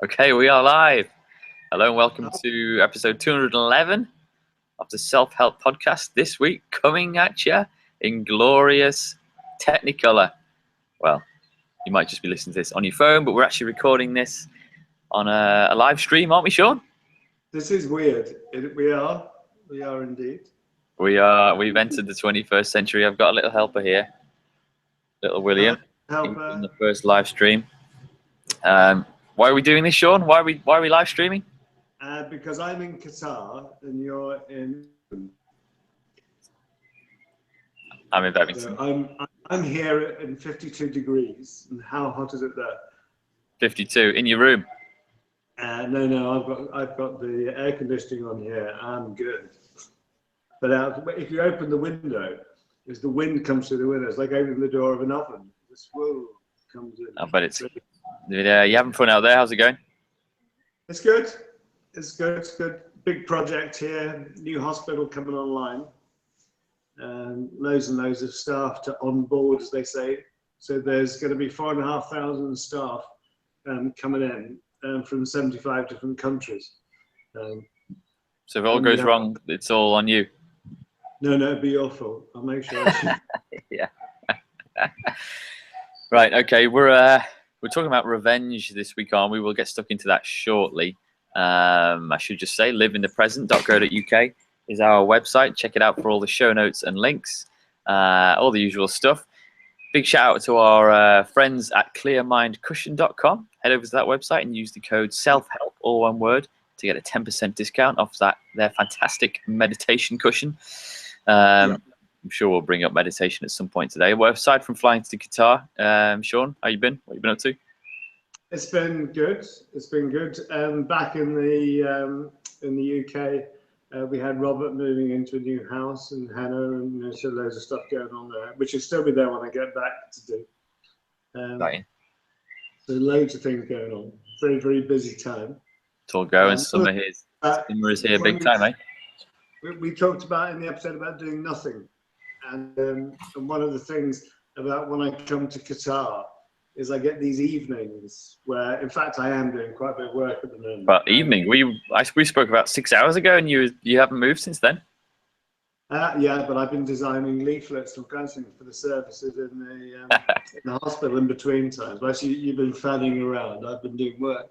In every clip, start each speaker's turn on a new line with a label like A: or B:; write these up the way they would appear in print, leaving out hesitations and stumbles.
A: Okay, we are live. Hello and welcome to episode 211 of the Self-Help Podcast. This week, coming at you in glorious Technicolor. Well, you might just be listening to this on your phone, but we're actually recording this on a live stream, aren't we, Sean?
B: This is weird. We are indeed.
A: We've entered the 21st century. I've got a little helper here, little William, in the first live stream. Why are we doing this, Sean? Why are we live streaming?
B: Because I'm in Qatar and you're in.
A: I'm in Birmingham.
B: So I'm here in 52 degrees. And how hot is it there?
A: 52 in your room.
B: No. I've got the air conditioning on here. I'm good. But if you open the window, as the wind comes through the window, it's like opening the door of an oven. This comes in.
A: I bet it's. You having fun out there? How's it going?
B: It's good. It's good. Big project here. New hospital coming online. Loads and loads of staff to onboard, as they say. So there's going to be 4,500 staff coming in from 75 different countries.
A: So if it all goes wrong, it's all on you.
B: No, it'd be awful. I'll make sure.
A: Yeah. Right. Okay. We're talking about revenge this week on. We will get stuck into that shortly. I should just say liveinthepresent.co.uk is our website. Check it out for all the show notes and links, all the usual stuff. Big shout out to our friends at clearmindcushion.com. Head over to that website and use the code SELFHELP, all one word, to get a 10% discount off their fantastic meditation cushion. I'm sure we'll bring up meditation at some point today. Well, aside from flying to Qatar, Sean, how you been? What have you been up to?
B: It's been good. Back in the UK, we had Robert moving into a new house in Hannah, and so loads of stuff going on there, which will still be there when I get back to do. So loads of things going on. Very, very busy time.
A: It's all going. Summer is here big time, eh?
B: We talked about in the episode about doing nothing. And one of the things about when I come to Qatar is I get these evenings where, in fact, I am doing quite a bit of work at the moment.
A: But evening, we spoke about 6 hours ago, and you haven't moved since then.
B: Yeah, but I've been designing leaflets and printing for the services in the hospital in between times. Well, actually, you've been fanning around. I've been doing work.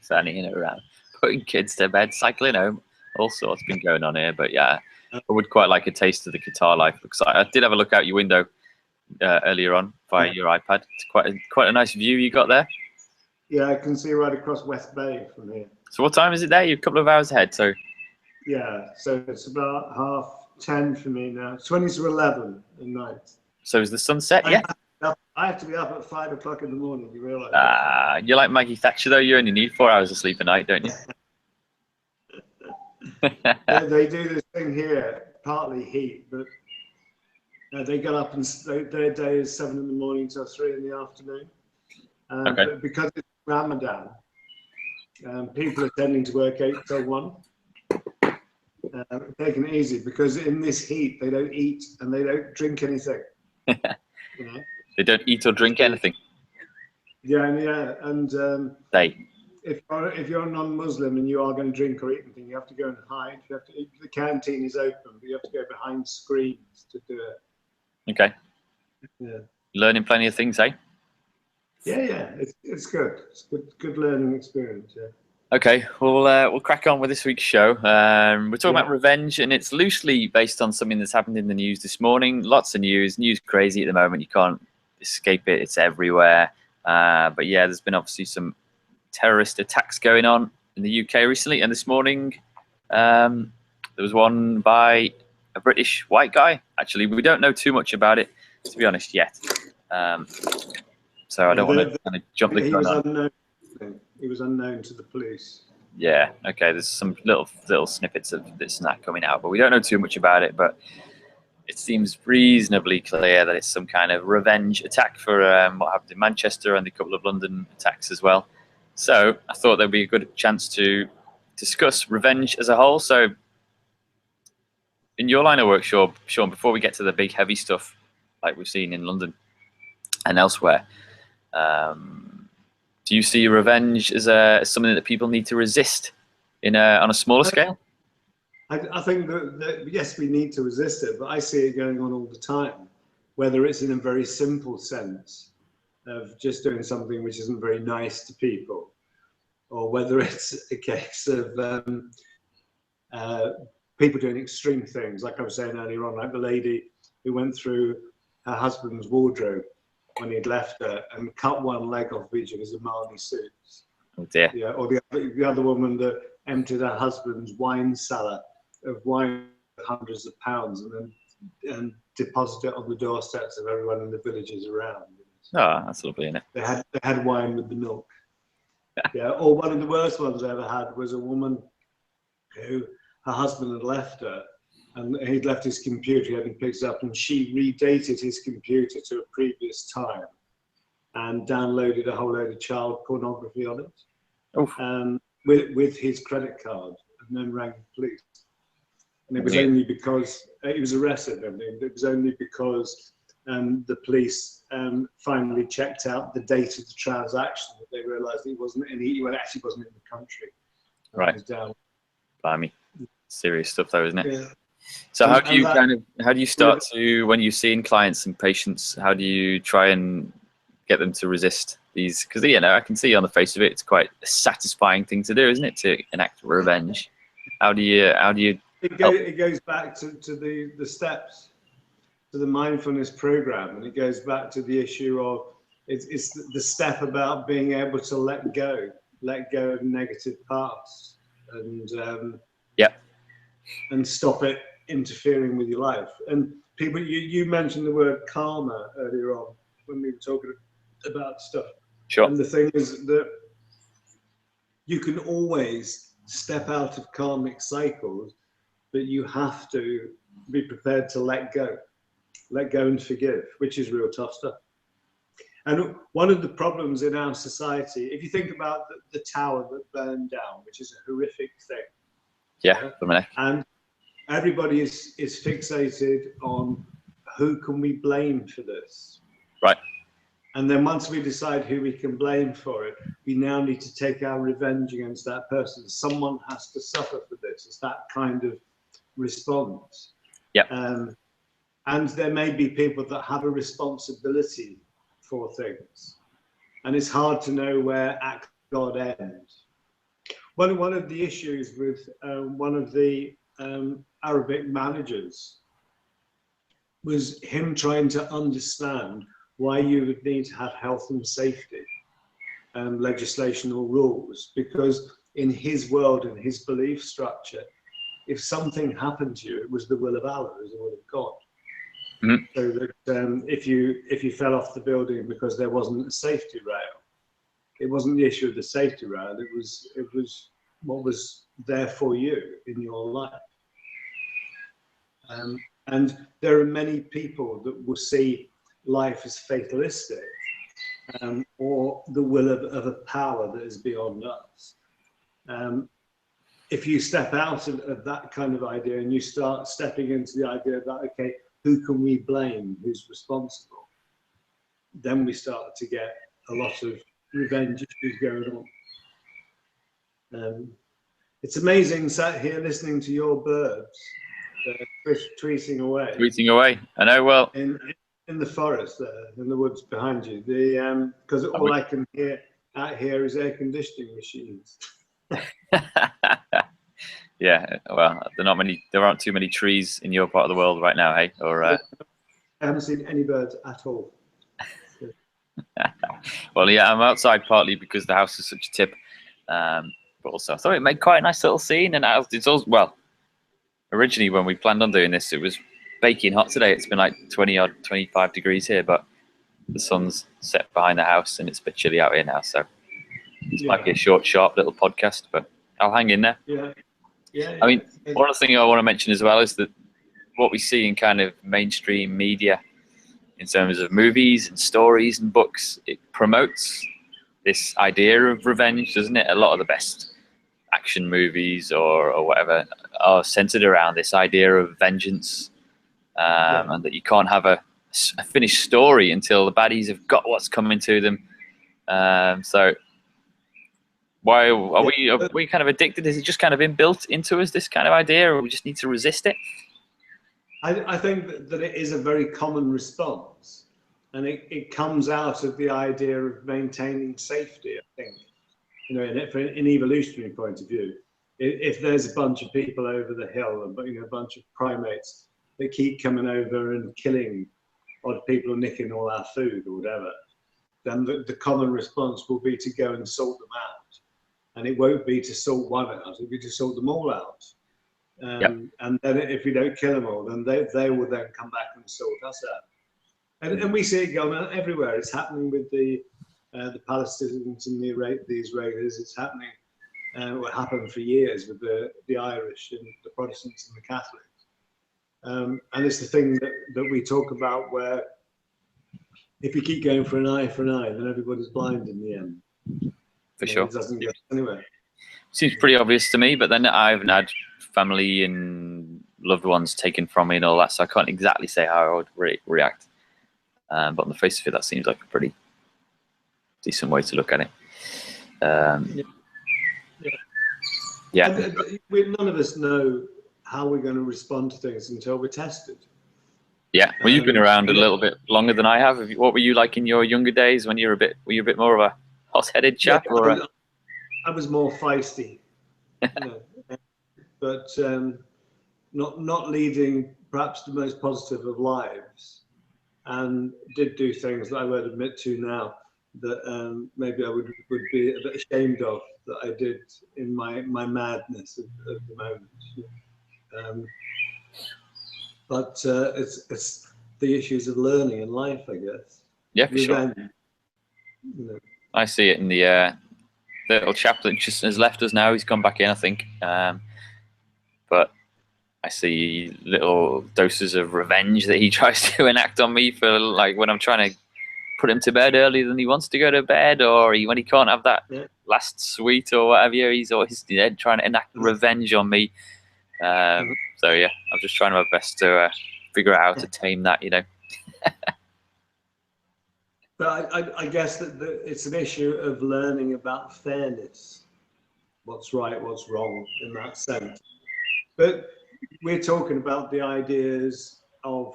A: Fanning around, putting kids to bed, cycling home, all sorts been going on here. But yeah, I would quite like a taste of the Qatar life, because I did have a look out your window earlier on via your iPad. It's quite a nice view you got there.
B: Yeah, I can see right across West Bay from here.
A: So what time is it there? You're a couple of hours ahead, so.
B: Yeah, so it's about 10:30 for me now. 20 to 11 at night.
A: So is the sun set? Yeah.
B: I have to be up at 5 o'clock in the morning. You realise?
A: You're like Maggie Thatcher, though. You only need 4 hours of sleep a night, don't you?
B: They do this thing here, partly heat, but they get up and their day is 7 in the morning till 3 in the afternoon.
A: Okay.
B: But because it's Ramadan, people are tending to work 8 till 1. Taking it easy, because in this heat they don't eat and they don't drink anything. You know?
A: They don't eat or drink anything.
B: Yeah, and if you're a non-Muslim and you are going to drink or eat anything, you have to go and hide. You have to eat. The canteen is open, but you have to go behind screens to do it.
A: Okay.
B: Yeah.
A: Learning plenty of things, eh?
B: Yeah. It's good. It's good learning experience. Yeah.
A: Okay, we'll crack on with this week's show. We're talking about revenge, and it's loosely based on something that's happened in the news this morning. Lots of news crazy at the moment. You can't escape it. It's everywhere. But yeah, there's been obviously some terrorist attacks going on in the UK recently, and this morning there was one by a British white guy. Actually, we don't know too much about it, to be honest, yet. So I don't want to kind of jump the gun on.
B: He was unknown to the police.
A: Yeah, okay, there's some little snippets of this and that coming out, but we don't know too much about it. But it seems reasonably clear that it's some kind of revenge attack for what happened in Manchester and a couple of London attacks as well. So I thought there'd be a good chance to discuss revenge as a whole. So in your line of work, Sean, before we get to the big heavy stuff like we've seen in London and elsewhere, Do you see revenge as something that people need to resist on a smaller scale?
B: I think that yes, we need to resist it, but I see it going on all the time, whether it's in a very simple sense of just doing something which isn't very nice to people, or whether it's a case of people doing extreme things, like I was saying earlier on, like the lady who went through her husband's wardrobe when he'd left her and cut one leg off each of his Armani suits.
A: Oh dear.
B: Yeah, or the other woman that emptied her husband's wine cellar of wine, hundreds of pounds, and deposited it on the doorsteps of everyone in the villages around.
A: Oh, that's lovely, isn't it?
B: They had wine with the milk. Yeah. Or one of the worst ones I ever had was a woman who her husband had left her, and he'd left his computer, and he picked it up, and she redated his computer to a previous time and downloaded a whole load of child pornography on it, with his credit card, and then rang the police. And it was only because he was arrested. I mean, it was only because the police finally checked out the date of the transaction that they realised he actually wasn't in the country.
A: Right.
B: He was down.
A: Blimey. Serious stuff, though, isn't it?
B: Yeah.
A: So how do you start to, when you're seeing clients and patients, how do you try and get them to resist these? Because I can see on the face of it, it's quite a satisfying thing to do, isn't it, to enact revenge? How do you
B: It goes back to the steps, to the mindfulness program, and it goes back to the issue of it's the step about being able to let go of negative past, and stop it interfering with your life. And people, you mentioned the word karma earlier on when we were talking about stuff.
A: Sure.
B: And the thing is that you can always step out of karmic cycles, but you have to be prepared to let go and forgive, which is real tough stuff. And one of the problems in our society, if you think about the tower that burned down, which is a horrific thing.
A: Yeah.
B: And everybody is fixated on who can we blame for this.
A: Right.
B: And then once we decide who we can blame for it, we now need to take our revenge against that person. Someone has to suffer for this. It's that kind of response.
A: Yeah.
B: And there may be people that have a responsibility for things, and it's hard to know where act God ends. One of the issues with one of the Arabic managers was him trying to understand why you would need to have health and safety legislation or rules, because in his world and his belief structure, if something happened to you, it was the will of Allah, it was the will of God. Mm-hmm. So that if you fell off the building because there wasn't a safety rail, it wasn't the issue of the safety rail. It was what was there for you in your life. And there are many people that will see life as fatalistic, or the will of a power that is beyond us. If you step out of that kind of idea and you start stepping into the idea that, okay, who can we blame? Who's responsible? Then we start to get a lot of revenge issues going on. It's amazing sat here listening to your birds tweeting away.
A: Tweeting away. I know. Well,
B: in the forest there, in the woods behind you. Because all I can hear out here is air conditioning machines.
A: Yeah, well, there aren't too many trees in your part of the world right now, hey? Or
B: I haven't seen any birds at all.
A: Well, yeah, I'm outside partly because the house is such a tip, but also I thought it made quite a nice little scene. And it's all, well, originally when we planned on doing this, it was baking hot today. It's been like 25 degrees here, but the sun's set behind the house and it's a bit chilly out here now. So this might be a short, sharp little podcast, but I'll hang in there.
B: Yeah. Yeah.
A: I mean, one of the things I want to mention as well is that what we see in kind of mainstream media in terms of movies and stories and books, it promotes this idea of revenge, doesn't it? A lot of the best action movies or whatever are centered around this idea of vengeance, and that you can't have a finished story until the baddies have got what's coming to them. So Why are we kind of addicted? Is it just kind of inbuilt into us, this kind of idea, or we just need to resist it?
B: I think that it is a very common response, and it comes out of the idea of maintaining safety. I think, you know, in an evolutionary point of view, if there's a bunch of people over the hill, you know, a bunch of primates that keep coming over and killing odd people or nicking all our food or whatever, then the common response will be to go and sort them out. And it won't be to sort one out, it'll be to sort them all out. And then if we don't kill them all, then they will then come back and sort us out. And we see it going on everywhere. It's happening with the Palestinians and the Israelis. It's happening, what happened for years with the Irish and the Protestants and the Catholics. And it's the thing that we talk about, where if you keep going for an eye, then everybody's blind in the end.
A: For sure.
B: It doesn't get anywhere.
A: Seems pretty obvious to me, but then I haven't had family and loved ones taken from me and all that, so I can't exactly say how I would react. But on the face of it, that seems like a pretty decent way to look at it. Yeah.
B: None of us know how we're going to respond to things until we're tested.
A: Yeah. Well, you've been around a little bit longer than I have. What were you like in your younger days when you were a bit more of a hot-headed chap?
B: Yeah,
A: or
B: I was more feisty, you know, but not leading perhaps the most positive of lives, and did do things that I won't admit to now that maybe I would be a bit ashamed of that I did in my madness of the moment. But it's the issues of learning in life, I guess.
A: Yeah, for sure.
B: You know.
A: I see it in the little chap that just has left us now. He's gone back in, I think. But I see little doses of revenge that he tries to enact on me for, like, when I'm trying to put him to bed earlier than he wants to go to bed, or when he can't have that last sweet or whatever. He's always trying to enact revenge on me. So yeah, I'm just trying my best to figure out how to tame that, you know.
B: But I guess that it's an issue of learning about fairness, what's right, what's wrong in that sense. But we're talking about the ideas of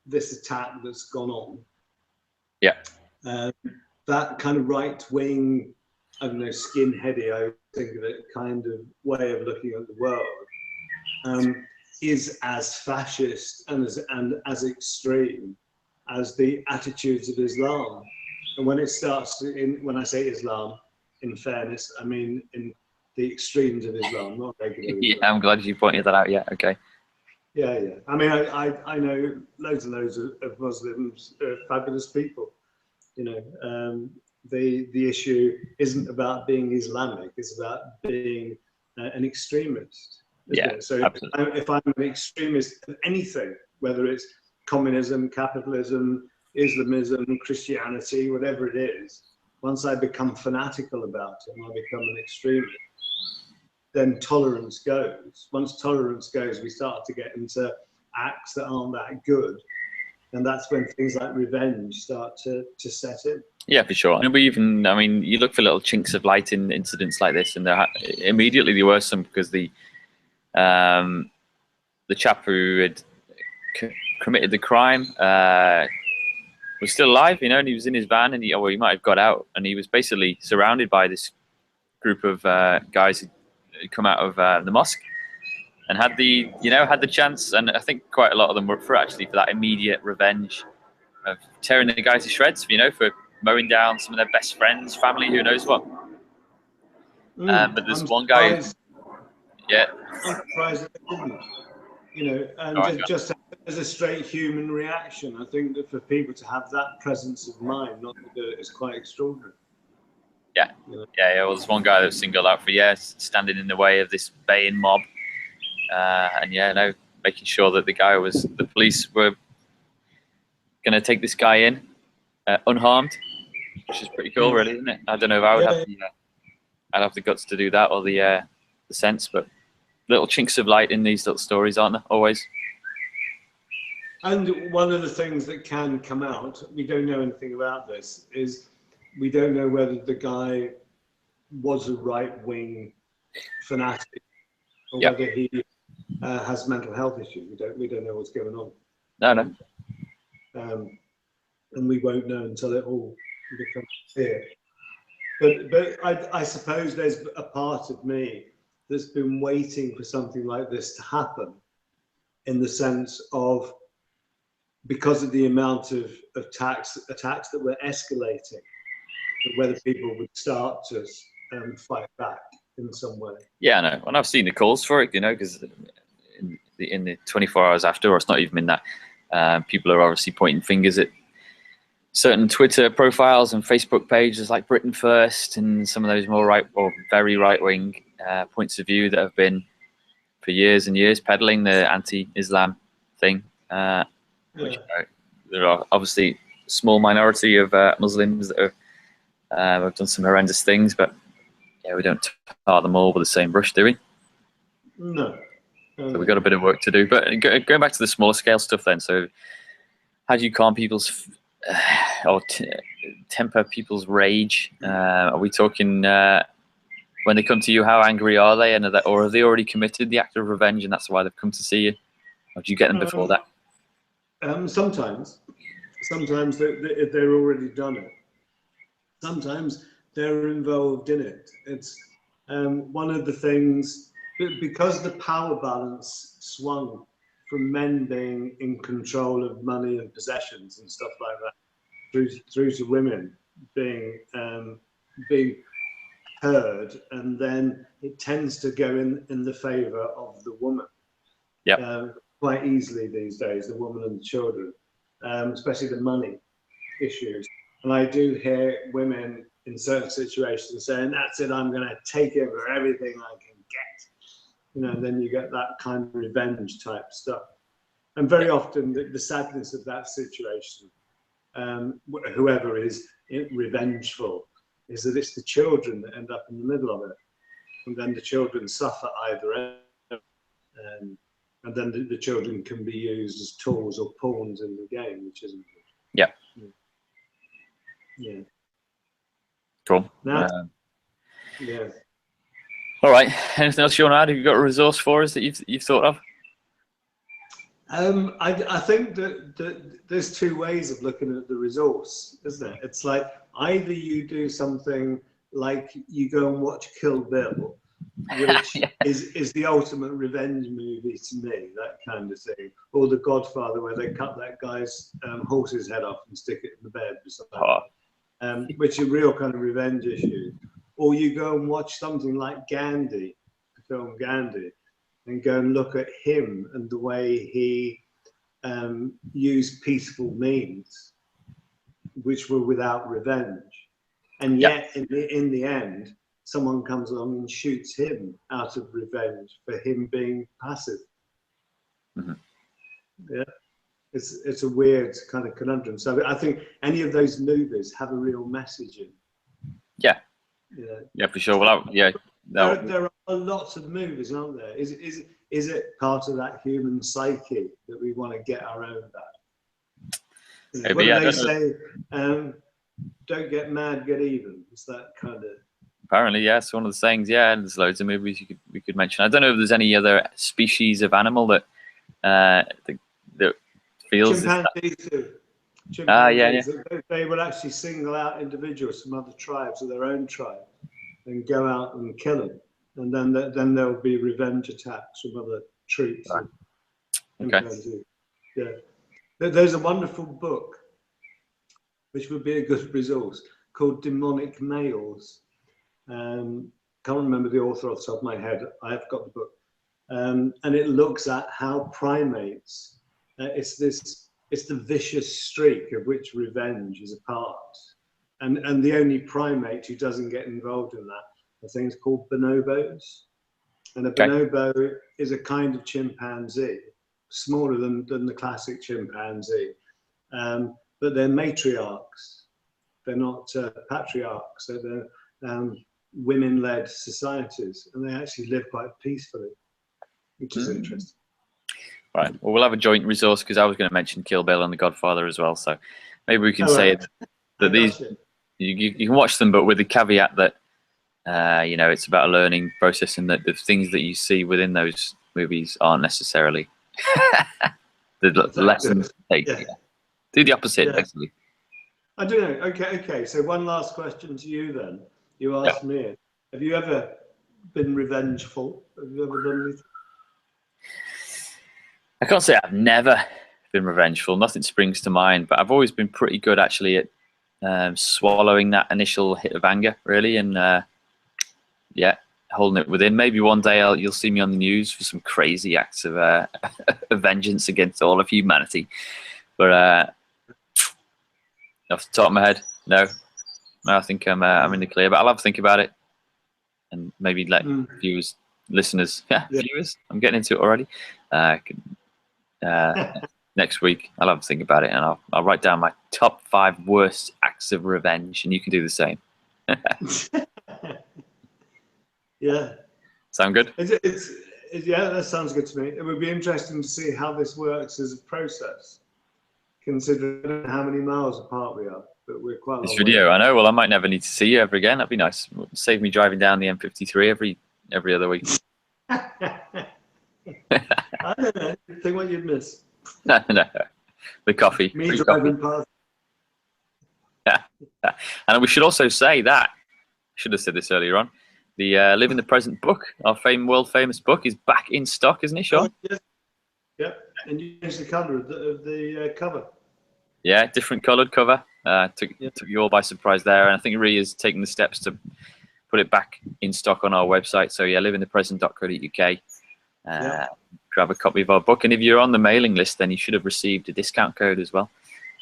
B: this attack that's gone on.
A: Yeah.
B: That kind of right-wing, I don't know, skinheady, I think of it, kind of way of looking at the world, is as fascist and as extreme as the attitudes of Islam. And when it starts when I say Islam, in fairness, I mean in the extremes of Islam, not regular Islam.
A: Yeah, I'm glad you pointed that out. Yeah, okay.
B: Yeah. I mean, I know loads and loads of Muslims, fabulous people. You know, the issue isn't about being Islamic; it's about being an extremist.
A: Yeah,
B: it? So if I'm an extremist of anything, whether it's communism, capitalism, Islamism, Christianity, whatever it is, once I become fanatical about it and I become an extremist, then tolerance goes. Once tolerance goes, we start to get into acts that aren't that good. And that's when things like revenge start to set in. Yeah,
A: for sure. And you look for little chinks of light in incidents like this, and immediately there were some, because the chap who had committed the crime was still alive, you know, and he was in his van, and he might have got out, and he was basically surrounded by this group of guys who had come out of the mosque and had the chance, and I think quite a lot of them were for that immediate revenge of tearing the guys to shreds, you know, for mowing down some of their best friends, family, who knows what. But there's one guy. Yeah.
B: I'm surprised that they didn't. You know, and just as a straight human reaction, I think that for people to have that presence of mind not to do it is quite extraordinary.
A: Yeah. Well, there's one guy that was singled out for standing in the way of this baying mob, and making sure that the police were going to take this guy in unharmed, which is pretty cool, really, isn't it? I don't know if I would I'd have the guts to do that, or the sense, but little chinks of light in these little stories, aren't there? Always.
B: And one of the things that can come out, we don't know anything about this, is we don't know whether the guy was a right-wing fanatic, or
A: Yep.
B: whether he has mental health issues. We don't know what's going on.
A: No.
B: And we won't know until it all becomes clear. But I suppose there's a part of me that's been waiting for something like this to happen, in the sense of, because of the amount of attacks that were escalating, whether people would start to fight back in some way.
A: Yeah, I know. And I've seen the calls for it, because in the 24 hours after, or it's not even in that, people are obviously pointing fingers at certain Twitter profiles and Facebook pages like Britain First and some of those more right or very right-wing points of view that have been for years and years peddling the anti-Islam thing. Which there are obviously a small minority of Muslims that have done some horrendous things, but yeah, we don't tar them all with the same brush, do we?
B: No.
A: So we've got a bit of work to do. But going back to the smaller scale stuff then, so how do you calm people's or temper people's rage? Are we talking when they come to you, how angry are they, and or have they already committed the act of revenge and that's why they've come to see you? Or do you get them before that?
B: Sometimes they're already done it. Sometimes they're involved in it. It's one of the things, because the power balance swung from men being in control of money and possessions and stuff like that, through to women being heard, and then it tends to go in the favour of the woman.
A: Yeah.
B: Quite easily these days, the woman and the children, especially the money issues. And I do hear women in certain situations saying, "That's it, I'm going to take over everything I can get." And then you get that kind of revenge type stuff. And very often the sadness of that situation, whoever is revengeful, is that it's the children that end up in the middle of it. And then the children suffer either end. And then the children can be used as tools or pawns in the game, which isn't good.
A: Yeah.
B: Yeah.
A: Cool.
B: Now, yeah.
A: All right. Anything else you want to add? Have you got a resource for us that you've thought of?
B: I think that there's two ways of looking at the resource, isn't it? It's like either you do something like you go and watch Kill Bill, which is the ultimate revenge movie to me, that kind of thing, or The Godfather, where they cut that guy's horse's head off and stick it in the bed beside which are real kind of revenge issues. Or you go and watch something like Gandhi, the film Gandhi, and go and look at him and the way he used peaceful means, which were without revenge. And yet, in the end, someone comes along and shoots him out of revenge for him being passive.
A: Mm-hmm.
B: Yeah, it's a weird kind of conundrum. So I think any of those movies have a real message in.
A: Yeah.
B: Yeah.
A: Yeah, for sure. Well,
B: There are lots of movies, aren't there? Is it part of that human psyche that we want to get our own back? When they say, "Don't get mad, get even," it's that kind of.
A: Apparently, yeah, it's one of the sayings. Yeah, and there's loads of movies we could mention. I don't know if there's any other species of animal that feels.
B: Chimpanzees too. They will actually single out individuals from other tribes or their own tribe and go out and kill them, and then there will be revenge attacks from other troops.
A: Right.
B: Okay. Yeah, there's a wonderful book which would be a good resource called Demonic Males. Can't remember the author off the top of my head. I've got the book, and it looks at how primates. It's the vicious streak of which revenge is a part, and the only primate who doesn't get involved in that are things called bonobos, and a bonobo is a kind of chimpanzee, smaller than the classic chimpanzee, but they're matriarchs. They're not patriarchs. They're women-led societies, and they actually live quite peacefully, which is interesting.
A: Right. Well, we'll have a joint resource because I was going to mention Kill Bill and The Godfather as well. So maybe we can say that these you can watch them, but with the caveat that You know, it's about a learning process, and that the things that you see within those movies aren't necessarily the lessons to take.
B: Yeah.
A: Yeah. Do the opposite,
B: Yeah.
A: basically.
B: I don't know. Okay. So one last question to you then. You asked me, have you ever been revengeful? Have you ever done anything?
A: I can't say I've never been revengeful. Nothing springs to mind, but I've always been pretty good actually at swallowing that initial hit of anger, really, and yeah, holding it within. Maybe one day you'll see me on the news for some crazy acts of vengeance against all of humanity. But off the top of my head, no, I think I'm in the clear. But I'll have to think about it, and maybe let viewers, listeners, viewers. I'm getting into it already. Next week, I'll have to think about it, and I'll write down my top 5 worst acts of revenge, and you can do the same.
B: Yeah.
A: Sound good?
B: Yeah, that sounds good to me. It would be interesting to see how this works as a process, considering how many miles apart we are. But we're quite a
A: This
B: long
A: video,
B: way.
A: I know. Well, I might never need to see you ever again. That'd be nice. Save me driving down the M53 every other week.
B: I don't know. Think what you'd miss.
A: No, the coffee.
B: Me
A: Free
B: driving
A: coffee.
B: past.
A: And we should also say that, I should have said this earlier on, the Live in the Present book, our world famous book, is back in stock, isn't it, Sean?
B: Oh, yes. Yep. And you changed the colour of the cover.
A: Yeah, different coloured cover. Took you all by surprise there, and I think Rhea is taking the steps to put it back in stock on our website. So yeah, liveinthepresent.co.uk. Grab a copy of our book, and if you're on the mailing list, then you should have received a discount code as well,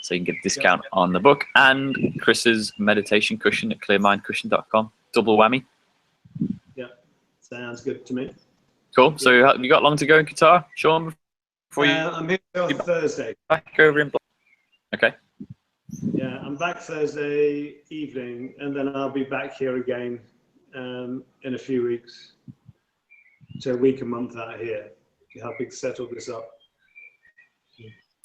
A: so you can get a discount on the book and Chris's meditation cushion at clearmindcushion.com. Double whammy.
B: Yeah, sounds good to me.
A: Cool. So have you got long to go in Qatar, Sean?
B: I'm here on Thursday.
A: Back over in. Okay.
B: Yeah, I'm back Thursday evening, and then I'll be back here again in a few weeks. So a week, a month out here. Helping settle this up.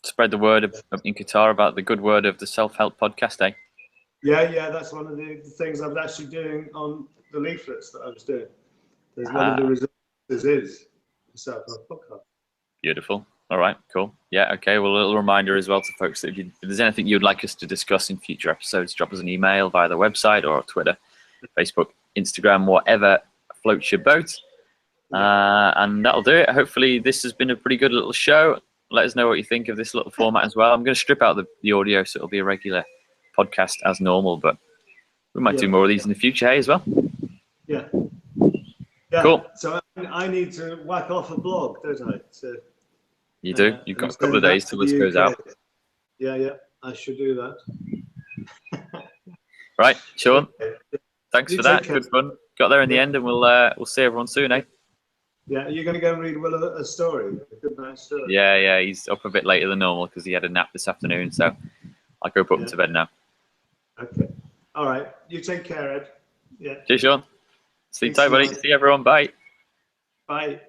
A: Spread the word in Qatar about the good word of the self-help podcast, eh?
B: Yeah, that's one of the things I was actually doing on the leaflets that I was doing. There's one of the resources is the self-help podcast.
A: Beautiful. All right, cool. Yeah, okay. Well, a little reminder as well to folks that if there's anything you'd like us to discuss in future episodes, drop us an email via the website or Twitter, Facebook, Instagram, whatever floats your boat. And that'll do it. Hopefully this has been a pretty good little show. Let us know what you think of this little format as well. I'm going to strip out the audio, so it'll be a regular podcast as normal, but we might do more of these in the future, hey, as well.
B: Yeah.
A: Cool.
B: So I need to whack off a blog, don't I? So,
A: you do. You've got a couple of days till this goes out.
B: Yeah, I should do that.
A: Right, Sean. Thanks for that. Good fun. Got there in the end, and we'll see everyone soon, eh?
B: Yeah, you're going to go and read Will a story, a good night story.
A: Yeah, he's up a bit later than normal because he had a nap this afternoon, so I'll go put him to bed now.
B: Okay. All right. You take care, Ed. Yeah.
A: Cheers, Sean. Sleep tight, buddy. See you, everyone. Bye.
B: Bye.